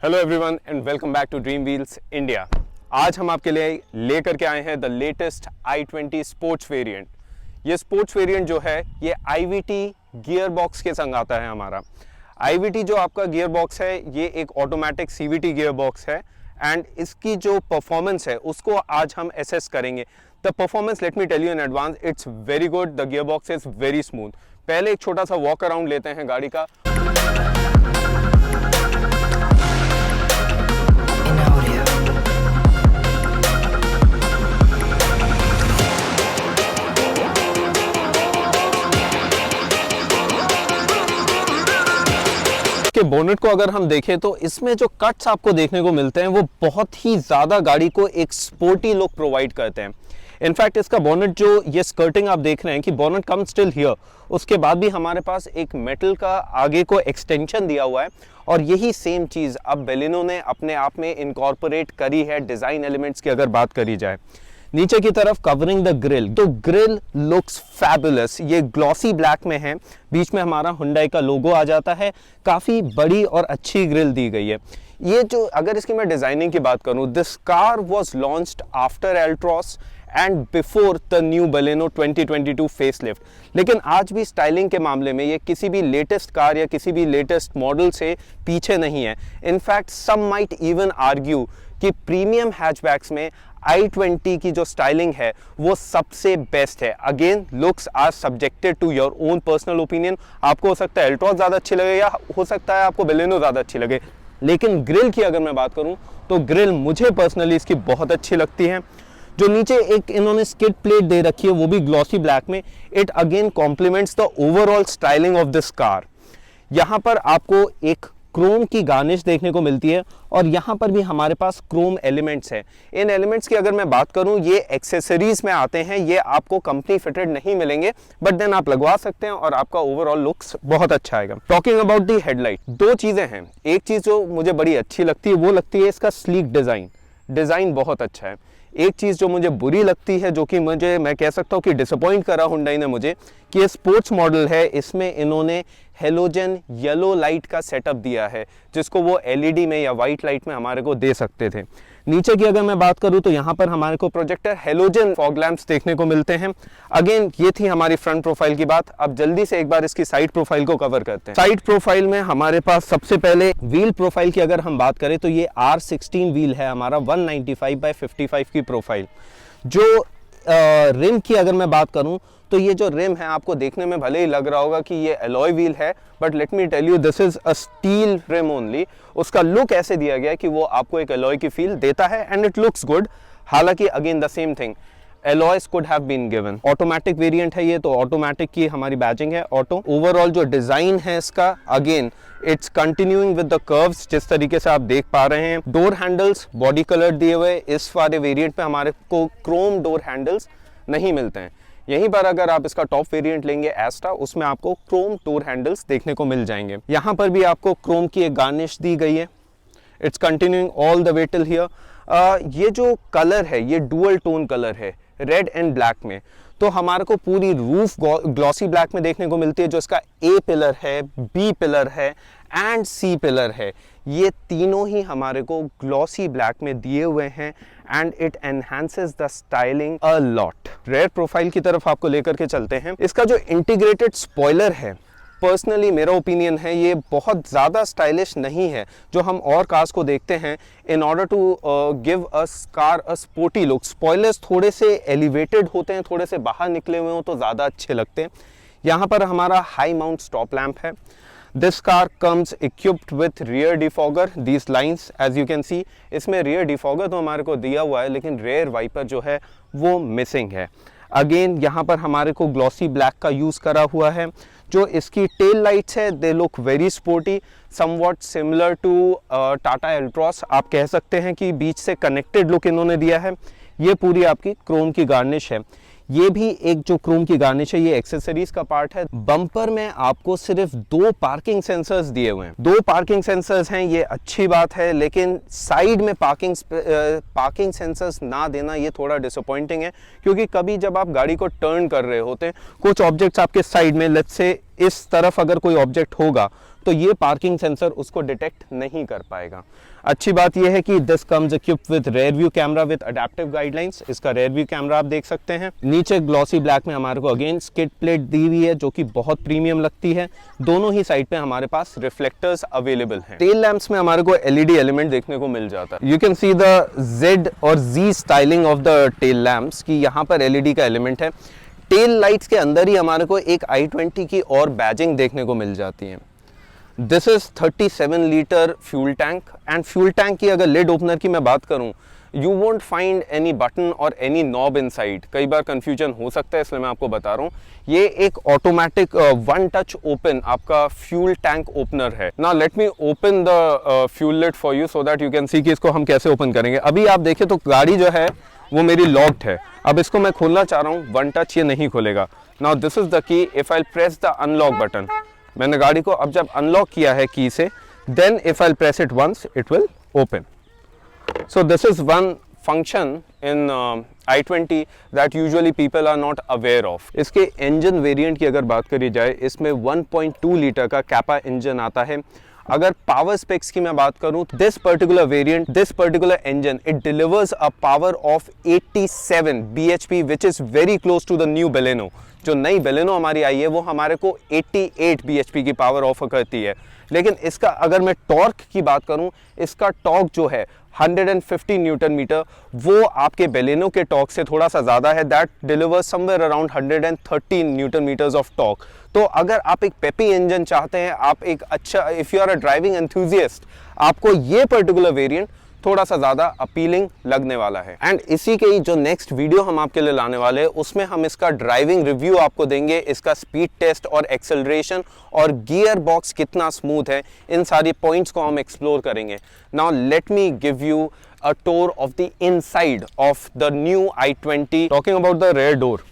Hello everyone and welcome back to dream wheels India. आज हम आपके लिए लेकर के आए हैं the latest i20 sports variant. ये स्पोर्ट्स वेरिएंट जो है ये IVT गियर बॉक्स के संग आता है हमारा। IVT जो आपका गियर बॉक्स है ये एक ऑटोमेटिक CVT गियर बॉक्स है एंड इसकी जो परफॉर्मेंस है उसको आज हम एसेस करेंगे। The performance let me tell you in advance, it's very good. The gear box is very smooth. पहले एक छोटा सा वॉक अराउंड लेते हैं गाड़ी का। के बोनेट को अगर हम देखें तो इसमें जो कट्स आपको देखने को मिलते हैं वो बहुत ही ज़्यादा गाड़ी को एक स्पोर्टी लुक प्रोवाइड करते हैं। इनफैक्ट इसका बोनेट जो ये स्कर्टिंग आप देख रहे हैं कि बोनेट कम स्टिल हियर, उसके बाद भी हमारे पास एक मेटल का आगे को एक्सटेंशन दिया हुआ है और यही सेम चीज़ अब बेलिनो ने अपने आप में इनकॉर्पोरेट करी है डिज़ाइन एलिमेंट्स की अगर बात करी जाए। नीचे की तरफ कवरिंग द ग्रिल, तो ग्रिल लुक्स फैबुलस। ये ग्लॉसी ब्लैक में है, बीच में हमारा हुंडई का लोगो आ जाता है। काफ़ी बड़ी और अच्छी ग्रिल दी गई है। ये जो अगर इसकी मैं डिज़ाइनिंग की बात करूँ, this car was launched after एल्ट्रॉस and before the new Baleno 2022 facelift. लेकिन आज भी स्टाइलिंग के मामले में ये किसी भी लेटेस्ट कार या किसी भी लेटेस्ट मॉडल से पीछे नहीं है। In fact some might even argue कि प्रीमियम हैचबैक्स में i20 की जो स्टाइलिंग है वो सबसे बेस्ट है। Again looks are subjected to your own personal opinion. आपको हो सकता है एल्ट्रॉस ज़्यादा अच्छी लगे या हो सकता है आपको बेलेनो ज़्यादा अच्छी लगे, लेकिन ग्रिल की अगर मैं बात करूं तो ग्रिल मुझे पर्सनली इसकी बहुत अच्छी लगती है। जो नीचे एक इन्होंने स्किड प्लेट दे रखी है वो भी ग्लॉसी ब्लैक में, it again compliments the overall styling of this car. यहाँ पर आपको एक क्रोम की गार्निश देखने को मिलती है और यहाँ पर भी हमारे पास क्रोम एलिमेंट्स हैं। इन एलिमेंट्स की अगर मैं बात करूँ ये एक्सेसरीज में आते हैं, ये आपको कंपनी फिटेड नहीं मिलेंगे, बट देन आप लगवा सकते हैं और आपका ओवरऑल लुक्स बहुत अच्छा आएगा। टॉकिंग अबाउट दी हेडलाइट, दो चीज़ें हैं। एक चीज़ जो मुझे बड़ी अच्छी लगती है वो लगती है इसका स्लीक डिज़ाइन बहुत अच्छा है। एक चीज़ जो मुझे बुरी लगती है, जो कि मुझे मैं कह सकता हूँ कि डिसअपॉइंट करा हुंडई ने मुझे, कि ये स्पोर्ट्स मॉडल है, इसमें इन्होंने हेलोजन येलो लाइट का सेटअप दिया है जिसको वो LED में या वाइट लाइट में हमारे को दे सकते थे। नीचे की अगर मैं बात करूं तो यहाँ पर हमारे को प्रोजेक्टर हेलोजन फॉग लैंप्स देखने को मिलते हैं। अगेन ये थी हमारी फ्रंट प्रोफाइल की बात। अब जल्दी से एक बार इसकी साइड प्रोफाइल को कवर करते हैं। साइड प्रोफाइल में हमारे पास सबसे पहले व्हील प्रोफाइल की अगर हम बात करें तो ये R16 व्हील है हमारा 195/55 की प्रोफाइल। जो रिम की अगर मैं बात करूं तो ये जो रिम है आपको देखने में भले ही लग रहा होगा कि ये एलॉय व्हील है, but let me tell you this is a steel rim only. उसका लुक ऐसे दिया गया है कि वो आपको एक एलॉय की फील देता है एंड इट लुक्स गुड। हालांकि again the same thing, alloys could have been given. Automatic variant है ये, तो ऑटोमेटिक की हमारी बैजिंग है ऑटो। ओवरऑल जो डिजाइन है इसका, again it's continuing with the curves जिस तरीके से आप देख पा रहे हैं। डोर हैंडल्स बॉडी कलर दिए हुए, इस वाले वेरिएंट पे हमारे को क्रोम डोर हैंडल्स नहीं मिलते हैं। यहीं पर अगर आप इसका टॉप वेरिएंट लेंगे एस्टा, उसमें आपको क्रोम डोर हैंडल्स देखने को मिल जाएंगे। यहाँ पर भी आपको क्रोम की एक गार्निश दी गई है। It's continuing all the way till here. ये जो कलर है ये डुअल टोन कलर है, रेड एंड ब्लैक में। तो हमारे को पूरी रूफ ग्लॉसी ब्लैक में देखने को मिलती है। जो इसका A पिलर है, B पिलर है एंड C पिलर है, ये तीनों ही हमारे को ग्लॉसी ब्लैक में दिए हुए हैं and it enhances the styling a lot. Rare profile की तरफ आपको लेकर के चलते हैं। इसका जो इंटीग्रेटेड स्पॉइलर है, पर्सनली मेरा ओपिनियन है ये बहुत ज़्यादा स्टाइलिश नहीं है। जो हम और कार्स को देखते हैं, in order to give us car a sporty look, spoilers थोड़े से एलिवेटेड होते हैं, थोड़े से बाहर निकले हुए हो तो ज़्यादा अच्छे लगते हैं। यहाँ पर हमारा हाई माउंट स्टॉप लैम्प है। This car comes equipped with rear defogger, these lines as you can see. इसमें रियर डिफॉगर तो हमारे को दिया हुआ है लेकिन रेयर वाइपर जो है वो मिसिंग है। अगेन यहाँ पर हमारे को ग्लॉसी ब्लैक का यूज़ करा हुआ है। जो इसकी टेल लाइट्स है they look very sporty, somewhat similar to Tata Altroz. आप कह सकते हैं कि बीच से कनेक्टेड लुक इन्होंने दिया है। ये पूरी आपकी क्रोम की गार्निश है। ये भी एक जो क्रोम की गार्निश है ये एक्सेसरीज का पार्ट है। बम्पर में आपको सिर्फ 2 पार्किंग सेंसर्स दिए हुए हैं। 2 पार्किंग सेंसर्स हैं, ये अच्छी बात है, लेकिन साइड में पार्किंग सेंसर्स ना देना ये थोड़ा डिसअपॉइंटिंग है। क्योंकि कभी जब आप गाड़ी को टर्न कर रहे होते हैं, कुछ ऑब्जेक्ट्स आपके साइड में, लेट्स से इस तरफ अगर कोई ऑब्जेक्ट होगा तो ये पार्किंग सेंसर उसको डिटेक्ट नहीं कर पाएगा। अच्छी बात यह है कि this comes equipped with rear view camera with adaptive guidelines. इसका रेयर व्यू कैमरा आप देख सकते हैं। नीचे ग्लॉसी ब्लैक में हमारे को अगेन स्किड प्लेट दी हुई है जो कि बहुत प्रीमियम लगती है। दोनों ही साइड पे हमारे पास रिफ्लेक्टर्स अवेलेबल हैं। टेल लैंप्स में हमारे को एलईडी एलिमेंट देखने को मिल जाता है। You can see the Z और G styling of the tail lamps की यहाँ पर एलईडी का एलिमेंट है। टेल लाइट्स के अंदर ही हमारे को एक i20 की और बैजिंग देखने को मिल जाती है। This is 37 litre fuel tank and fuel tank की अगर लिड ओपनर की मैं बात करूं, you won't find any button और एनी नॉब इनसाइड। कई बार कंफ्यूजन हो सकता है, इसलिए मैं आपको बता रहा हूं ये एक ऑटोमेटिक वन टच ओपन आपका फ्यूल टैंक ओपनर है। Now let me open the fuel lid for you so that you can see कि इसको हम कैसे ओपन करेंगे। अभी आप देखें तो गाड़ी जो है वो मेरी लॉक्ड है। अब इसको मैं खोलना चाह रहा हूँ, वन टच ये नहीं खोलेगा। Now this is the key, if I press the unlock button, मैंने गाड़ी को अब जब अनलॉक किया है की से, then if I press it once it will open. So this is one function in i20 that usually people are not aware of। इसके इंजन वेरिएंट की अगर बात करी जाए, इसमें 1.2 लीटर का कैपा इंजन आता है। अगर पावर स्पेक्स की मैं बात करूं, this particular engine it delivers a power of 87 bhp which is very close to the new Baleno. जो नई बेलेनो हमारी आई है वो हमारे को 88 bhp की पावर ऑफर करती है। लेकिन इसका अगर मैं टॉर्क की बात करूं, इसका टॉर्क जो है 150 न्यूटन मीटर, वो आपके बेलेनो के टॉर्क से थोड़ा सा ज़्यादा है। That delivers somewhere around 113 newton metres of torque. तो अगर आप एक पेपी इंजन चाहते हैं, आप एक अच्छा, if you are a driving enthusiast, आपको ये पर्टिकुलर वेरिएंट थोड़ा सा ज़्यादा अपीलिंग लगने वाला है। एंड इसी के ही जो नेक्स्ट वीडियो हम आपके लिए लाने वाले हैं, उसमें हम इसका ड्राइविंग रिव्यू आपको देंगे, इसका स्पीड टेस्ट और एक्सेलरेशन और गियर बॉक्स कितना स्मूथ है, इन सारी पॉइंट्स को हम एक्सप्लोर करेंगे। Now let me give you a tour of the inside of the new i20। Talking about the rear door,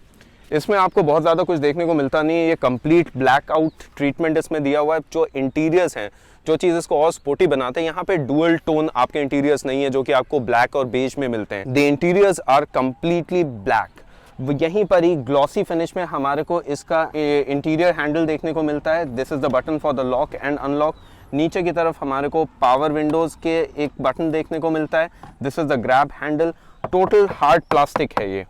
इसमें आपको बहुत ज़्यादा कुछ देखने को मिलता नहीं है। ये कंप्लीट ब्लैक आउट ट्रीटमेंट इसमें दिया हुआ है। जो इंटीरियर्स हैं, जो चीज़ इसको और स्पोर्टी बनाते हैं, यहाँ पे डुअल टोन आपके इंटीरियर्स नहीं है जो कि आपको ब्लैक और बेज में मिलते हैं। The interiors are completely black. यहीं पर ही ग्लॉसी फिनिश में हमारे को इसका इंटीरियर हैंडल देखने को मिलता है। This is the button for the lock and unlock. नीचे की तरफ हमारे को पावर विंडोज के एक बटन देखने को मिलता है। This is the grab handle. Total hard plastic है ये।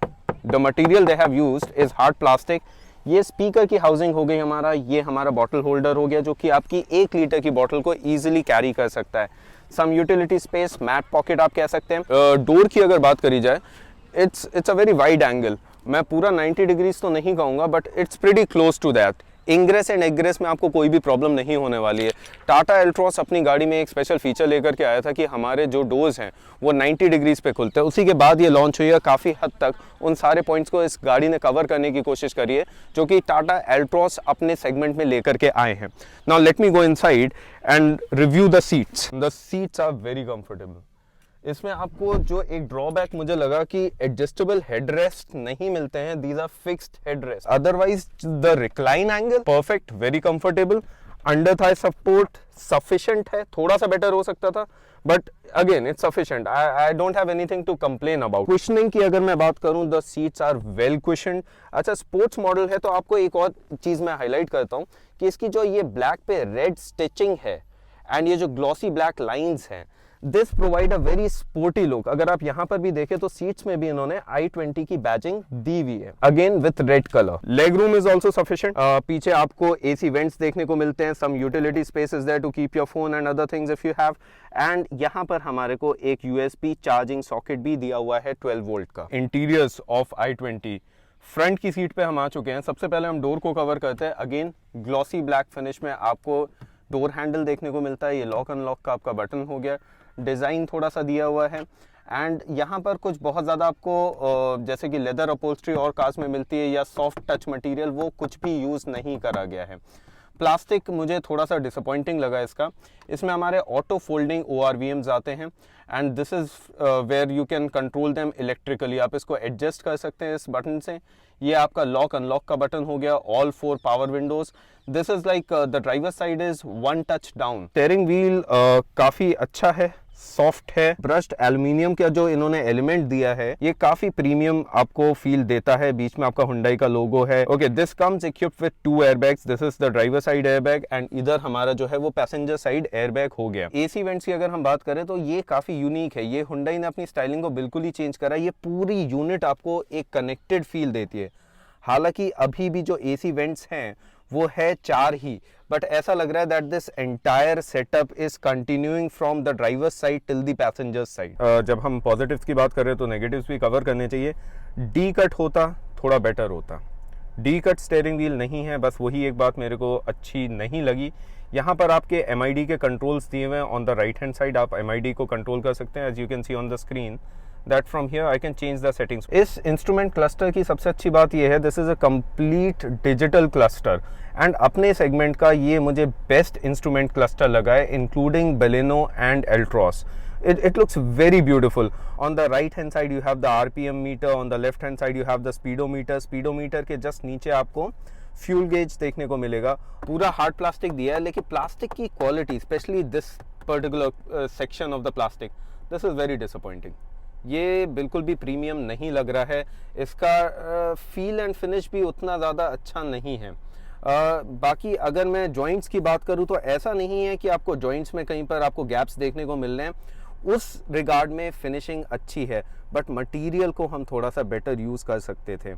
The material they have used is hard plastic. ये स्पीकर की हाउसिंग हो गई हमारा। ये हमारा बॉटल होल्डर हो गया जो कि आपकी 1 लीटर की बॉटल को ईजिली कैरी कर सकता है। सम यूटिलिटी स्पेस, मैट पॉकेट आप कह सकते हैं। डोर की अगर बात करी जाए, it's a very wide angle. मैं पूरा 90 डिग्रीज तो नहीं कहूँगा, but it's pretty close to that. Ingress and egress में आपको कोई भी प्रॉब्लम नहीं होने वाली है। टाटा एल्ट्रॉस अपनी गाड़ी में एक स्पेशल फीचर लेकर के आया था कि हमारे जो डोर्स हैं वो 90 डिग्रीज पे खुलते हैं। उसी के बाद ये लॉन्च हुई है। काफ़ी हद तक उन सारे पॉइंट्स को इस गाड़ी ने कवर करने की कोशिश करी है जो कि टाटा एल्ट्रॉस अपने सेगमेंट में लेकर के आए हैं। Now let me go inside and review the seats. The seats are very comfortable. इसमें आपको जो एक ड्रॉबैक मुझे लगा कि एडजस्टेबल हेडरेस्ट नहीं मिलते हैं। These are fixed headrest. Otherwise the recline angle perfect, very comfortable. Under thigh support sufficient है, थोड़ा सा बेटर हो सकता था, but again it's sufficient. I don't have anything to complain about. Cushioning की अगर मैं बात करूं, the seats are well cushioned. अच्छा, स्पोर्ट्स मॉडल है तो आपको एक और चीज मैं हाईलाइट करता हूं कि इसकी जो ये ब्लैक पे रेड स्टिचिंग है एंड ये जो ग्लॉसी ब्लैक लाइंस हैं, this provide a very sporty look. अगर आप यहाँ पर भी देखें तो सीट्स में भी इन्होंने i20 की बैजिंग दी हुई है, again with red colour. Leg room is also sufficient. पीछे आपको AC वेंट्स देखने को मिलते हैं। Some utility space is there to keep your phone and other things if you have. And यहाँ पर हमारे को एक USB चार्जिंग सॉकेट भी दिया हुआ है 12 वोल्ट का। Interiors of i20। फ्रंट की सीट पे हम आ चुके हैं। सबसे पहले हम डोर को कवर करते हैं। अगेन ग्लॉसी ब्लैक फिनिश में आपको डोर हैंडल देखने को मिलता है। ये लॉक अनलॉक का आपका बटन हो गया। डिज़ाइन थोड़ा सा दिया हुआ है एंड यहाँ पर कुछ बहुत ज़्यादा आपको जैसे कि लेदर अपहोल्स्ट्री और कार्स में मिलती है या सॉफ्ट टच मटेरियल, वो कुछ भी यूज़ नहीं करा गया है। प्लास्टिक मुझे थोड़ा सा डिसअपॉइंटिंग लगा इसका। इसमें हमारे ऑटो फोल्डिंग ORVMs आते हैं and this is where you can control them electrically. आप इसको एडजस्ट कर सकते हैं इस बटन से। ये आपका लॉक अनलॉक का बटन हो गया। All 4 power Windows. This is like the driver side is 1 touch down. Steering wheel काफ़ी अच्छा है, सॉफ्ट है। ब्रश्ड एल्युमिनियम का जो इन्होंने एलिमेंट दिया है ये काफी प्रीमियम आपको फील देता है। बीच में आपका हुंडई का लोगो है। Okay, this comes equipped with 2 airbags. This is the driver side airbag and इधर हमारा जो है वो पैसेंजर साइड एयरबैग हो गया। एसी वेंट्स की अगर हम बात करें तो ये काफी यूनिक है। ये हुंडई ने अपनी स्टाइलिंग को बिल्कुल ही चेंज करा। ये पूरी यूनिट आपको एक कनेक्टेड फील देती है। हालांकि अभी भी जो एसी वेंट्स हैं वो है 4 ही, बट ऐसा लग रहा है that this entire setup is continuing from the drivers side till the passengers side. जब हम पॉजिटिव्स की बात कर रहे हैं तो नेगेटिव्स भी कवर करने चाहिए। डी कट होता थोड़ा बेटर होता। डी कट स्टीयरिंग व्हील नहीं है, बस वही एक बात मेरे को अच्छी नहीं लगी। यहाँ पर आपके MID के कंट्रोल्स दिए हुए हैं। On the right hand side आप MID को कंट्रोल कर सकते हैं, as you can see on the screen that from here I can change the settings। इस इंस्ट्रूमेंट क्लस्टर की सबसे अच्छी बात यह है, this is a complete digital cluster and अपने सेगमेंट का ये मुझे बेस्ट इंस्ट्रूमेंट क्लस्टर लगा है, including Baleno and Altroz. It looks very beautiful। On the right hand side you have the RPM meter, on the left hand side you have the speedometer। speedometer के just नीचे आपको fuel gauge देखने को मिलेगा। पूरा hard plastic दिया है, लेकिन प्लास्टिक की quality, specially this particular section of the plastic, this is very disappointing. ये बिल्कुल भी प्रीमियम नहीं लग रहा है। इसका फील एंड फिनिश भी उतना ज़्यादा अच्छा नहीं है। बाकी अगर मैं जॉइंट्स की बात करूँ तो ऐसा नहीं है कि आपको जॉइंट्स में कहीं पर आपको गैप्स देखने को मिल रहे हैं। उस रिगार्ड में फिनिशिंग अच्छी है, बट मटेरियल को हम थोड़ा सा बेटर यूज़ कर सकते थे।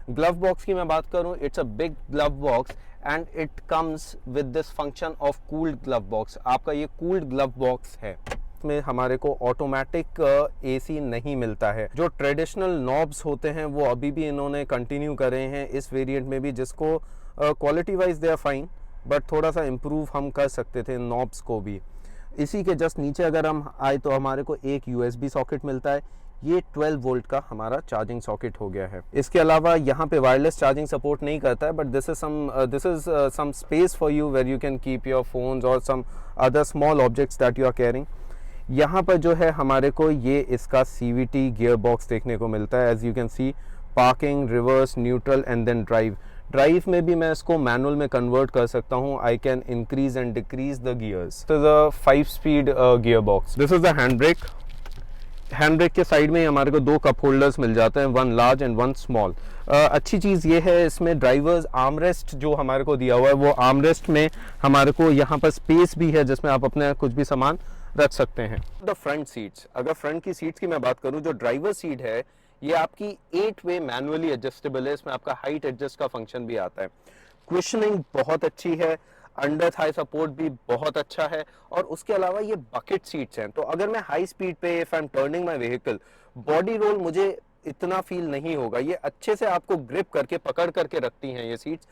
ग्लव बॉक्स की मैं बात करूँ, it's a big glove box and it comes with this function of cooled glove box. आपका ये कूल्ड ग्लव बॉक्स है। में हमारे को ऑटोमेटिक एसी नहीं मिलता है। जो ट्रेडिशनल नॉब्स होते हैं वो अभी भी इन्होंने कंटिन्यू करे हैं इस वेरिएंट में भी, जिसको quality wise they are fine, but थोड़ा सा इम्प्रूव हम कर सकते थे नॉब्स को भी। इसी के जस्ट नीचे अगर हम आए तो हमारे को एक USB सॉकेट मिलता है। ये 12 वोल्ट का हमारा चार्जिंग सॉकेट हो गया है। इसके अलावा यहाँ पे वायरलेस चार्जिंग सपोर्ट नहीं करता है, but this is some space for you where you can keep your phones और some other small objects that you are carrying. यहाँ पर जो है हमारे को ये इसका CVT गियर बॉक्स देखने को मिलता है। As you can see, parking, reverse, neutral and then drive. Drive में भी मैं इसको मैनुअल में कन्वर्ट कर सकता हूँ। I can increase and decrease the gears. This is a 5 speed gear box. This is the hand brake. Hand brake के side में हमारे को 2 कप होल्डर्स मिल जाते हैं, 1 लार्ज एंड 1 स्मॉल। अच्छी चीज़ ये है इसमें ड्राइवर्स आर्मरेस्ट जो हमारे को दिया हुआ है, वो आर्मरेस्ट में हमारे को यहाँ पर स्पेस भी है जिसमें आप अपने कुछ भी सामान रख सकते हैं। द फ्रंट सीट्स, अगर फ्रंट की सीट्स की मैं बात करूं, जो ड्राइवर सीट है ये आपकी 8 वे मैनुअली एडजस्टेबल है। इसमें आपका हाइट एडजस्ट का फंक्शन भी आता है। क्वेश्चनिंग बहुत अच्छी है, अंडर थाई सपोर्ट भी बहुत अच्छा है, और उसके अलावा ये बकेट सीट्स हैं। तो अगर मैं हाई स्पीड पे if I am turning my vehicle, body roll मुझे इतना फील नहीं होगा। ये अच्छे से आपको ग्रिप करके पकड़ करके रखती हैं ये सीट्स।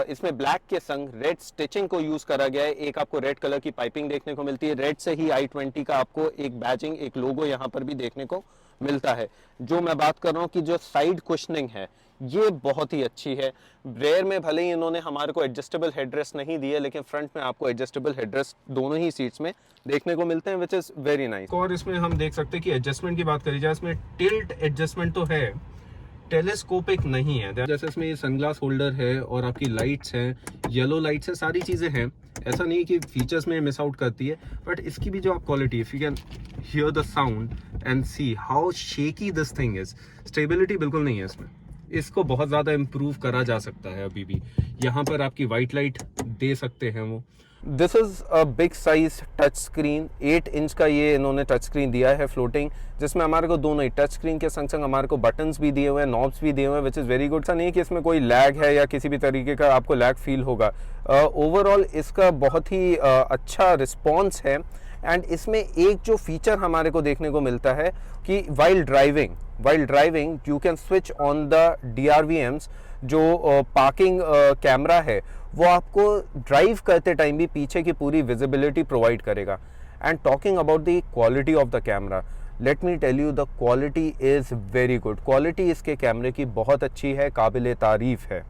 इसमें ब्लैक के संग रेड स्टिचिंग को यूज करा गया है। एक आपको रेड कलर की पाइपिंग देखने को मिलती है। रेड से ही i20 का आपको एक बैजिंग, एक लोगो यहाँ पर भी देखने को मिलता है। जो मैं बात कर रहा हूँ कि जो साइड कुशनिंग है ये बहुत ही अच्छी है। रेयर में भले ही इन्होंने हमारे को एडजस्टेबल हेडरेस्ट नहीं दिए, लेकिन फ्रंट में आपको एडजस्टेबल हेडरेस्ट दोनों ही सीट्स में देखने को मिलते हैं, विच इज वेरी नाइस। और इसमें हम देख सकते हैं कि एडजस्टमेंट की बात करी जाए, इसमें टिल्ट एडजस्टमेंट तो है, टेलीस्कोपिक नहीं है। जैसे इसमें ये सनग्लास होल्डर है और आपकी लाइट्स हैं, येलो लाइट्स है, सारी चीज़ें हैं। ऐसा नहीं कि फीचर्स में मिस आउट करती है, बट इसकी भी जो आप quality, if you can hear the sound and see how shaky this thing is, stability बिल्कुल नहीं है इसमें। इसको बहुत ज़्यादा इम्प्रूव करा जा सकता है अभी भी। यहाँ पर आपकी वाइट लाइट दे सकते हैं वो। This is a big size touch screen, 8 inch का ये इन्होंने टच स्क्रीन दिया है फ्लोटिंग, जिसमें हमारे को दोनों ही टच स्क्रीन के संग संग हमारे को बटन्स भी दिए हुए हैं, नॉब्स भी दिए हुए हैं, विच इज़ वेरी गुड। सा नहीं कि इसमें कोई लैग है या किसी भी तरीके का आपको लैग फील होगा। ओवरऑल इसका बहुत ही अच्छा रिस्पॉन्स है। एंड इसमें एक जो फीचर हमारे को देखने को मिलता है कि while driving you can switch on the DRVMs, जो पार्किंग कैमरा है वो आपको ड्राइव करते टाइम भी पीछे की पूरी विजिबिलिटी प्रोवाइड करेगा। And talking about the quality of the camera, let me tell you the quality is very good. Quality इसके कैमरे की बहुत अच्छी है, काबिल तारीफ़ है।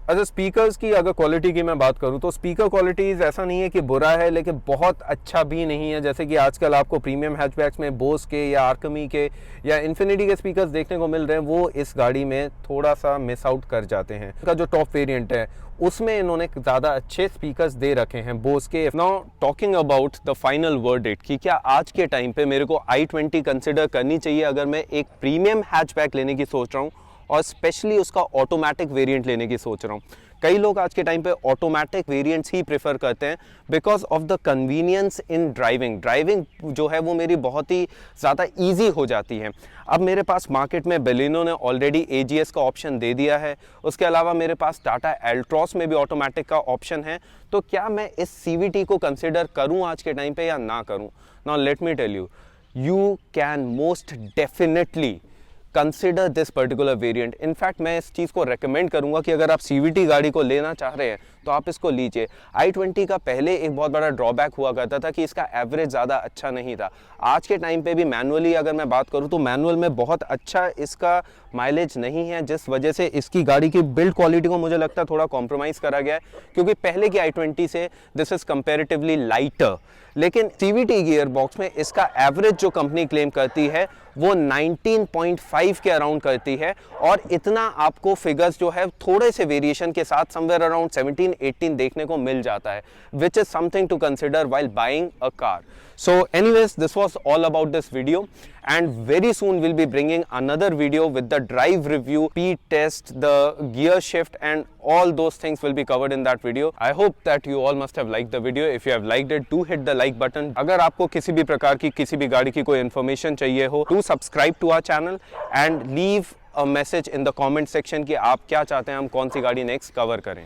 अच्छा, स्पीकर्स की अगर क्वालिटी की मैं बात करूं तो स्पीकर क्वालिटीज़ ऐसा नहीं है कि बुरा है, लेकिन बहुत अच्छा भी नहीं है। जैसे कि आजकल आपको प्रीमियम हैचबैक्स में बोस के या आर्कमी के या इन्फिनिटी के स्पीकर्स देखने को मिल रहे हैं, वो इस गाड़ी में थोड़ा सा मिस आउट कर जाते हैं। इनका जो टॉप वेरिएंट है उसमें इन्होंने ज़्यादा अच्छे स्पीकर्स दे रखे हैं बोस के। Now talking about the final verdict कि क्या आज के टाइम पे मेरे को i20 कंसिडर करनी चाहिए अगर मैं एक प्रीमियम हैचबैक लेने की सोच रहा हूँ और स्पेशली उसका ऑटोमेटिक वेरिएंट लेने की सोच रहा हूँ। कई लोग आज के टाइम पे ऑटोमेटिक वेरिएंट्स ही प्रेफर करते हैं because of the convenience in driving जो है वो मेरी बहुत ही ज़्यादा इजी हो जाती है। अब मेरे पास मार्केट में बेलिनो ने ऑलरेडी AGS का ऑप्शन दे दिया है, उसके अलावा मेरे पास टाटा एल्ट्रॉस में भी ऑटोमेटिक का ऑप्शन है। तो क्या मैं इस CVT को कंसिडर करूँ आज के टाइम पे या ना करूँ? Now let me tell you, you can most definitely consider this particular variant. In fact मैं इस चीज़ को रेकमेंड करूंगा कि अगर आप CVT गाड़ी को लेना चाह रहे हैं तो आप इसको लीजिए। i20 का पहले एक बहुत बड़ा ड्रॉबैक हुआ करता था कि इसका एवरेज ज़्यादा अच्छा नहीं था। आज के टाइम पे भी मैनुअली अगर मैं बात करूं तो मैनुअल में बहुत अच्छा इसका माइलेज नहीं है, जिस वजह से इसकी गाड़ी की बिल्ड क्वालिटी को मुझे लगता है थोड़ा कॉम्प्रोमाइज़ करा गया है, क्योंकि पहले की i20 से दिस इज़ कंपेरेटिवली लाइटर। लेकिन CVT गियर बॉक्स में इसका एवरेज जो कंपनी क्लेम करती है वो 19.5 के अराउंड करती है, और इतना आपको फिगर्स जो है थोड़े से वेरिएशन के साथ समवेयर अराउंड 17-18 देखने को मिल जाता है, which is something to consider while buying a car. So anyways, this was all about this video, and very soon we'll be bringing another video with the drive review, speed test, the gear shift, and all those things will be covered in that video. I hope that you all must have liked the video. If you have liked it, do hit the like button. अगर आपको किसी भी प्रकार की किसी भी गाड़ी की कोई information चाहिए हो, do subscribe to our channel and leave a message in the comment section कि आप क्या चाहते हैं हम कौन सी गाड़ी next cover करें।